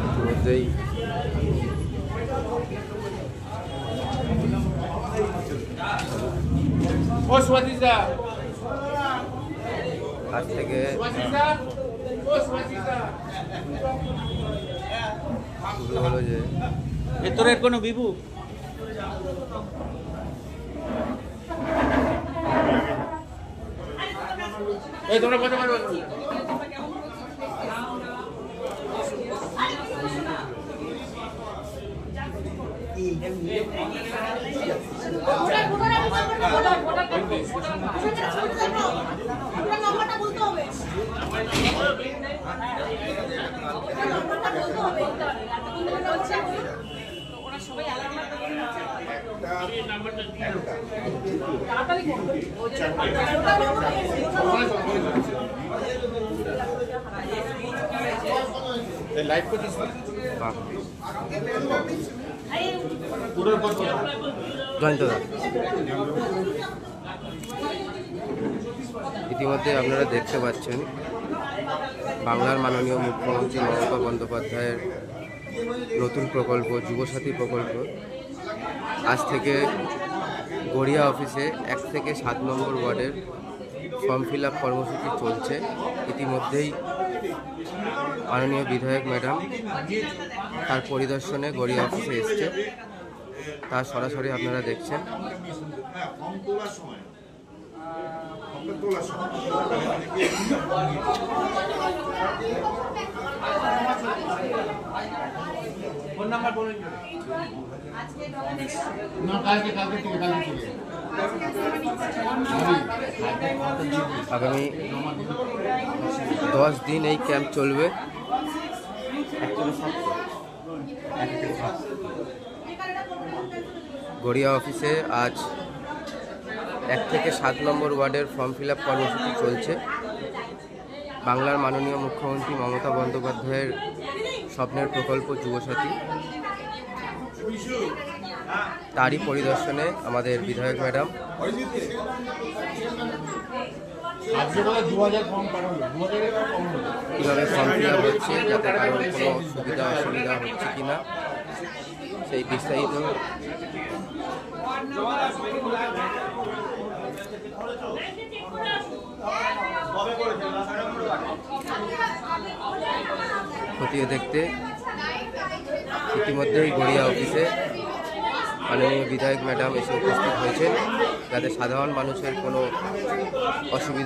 ইতিমধ্যেই আজ থেকে শুরু হলো যে ভেতরের কোনো বিভু এই তোমরা বলতে পারবে লাইভ করছিস জয়ন্তদা ইতিমধ্যে আপনারা দেখতে পাচ্ছেন বাংলার মাননীয় মুখ্যমন্ত্রী মমতা বন্দ্যোপাধ্যায়ের নতুন প্রকল্প যুবসাথী প্রকল্প আজ থেকে গড়িয়া অফিসে 1 থেকে 7 নম্বর ওয়ার্ডের ফর্ম ফিল আপ কর্মসূচি চলছে। ইতিমধ্যেই মাননীয় বিধায়ক ম্যাডাম তার পরিদর্শনে গড়িয়া অফিসে এসছে, তা সরাসরি আপনারা দেখছেন। আগামী 10 দিন এই ক্যাম্প চলবে। গড়িয়া অফিসে আজ 1 থেকে 7 নম্বর ওয়ার্ডের ফর্ম ফিল আপ কর্মসূচি চলছে। বাংলার মাননীয় মুখ্যমন্ত্রী মমতা বন্দ্যোপাধ্যায়ের স্বপ্নের প্রকল্প যুবসাথী, তারই পরিদর্শনে আমাদের বিধায়ক ম্যাডাম কীভাবে ফর্ম ফিল আপ হচ্ছে, যাতে কারোর কোনো সুবিধা অসুবিধা হচ্ছে কিনা সেই বিস্তারিত খতিয়ে দেখতে ইতিমধ্যেই গড়িয়া অফিসে মাননীয় বিধায়ক ম্যাডাম এসে উপস্থিত হয়েছেন, যাতে সাধারণ মানুষের কোনো অসুবিধা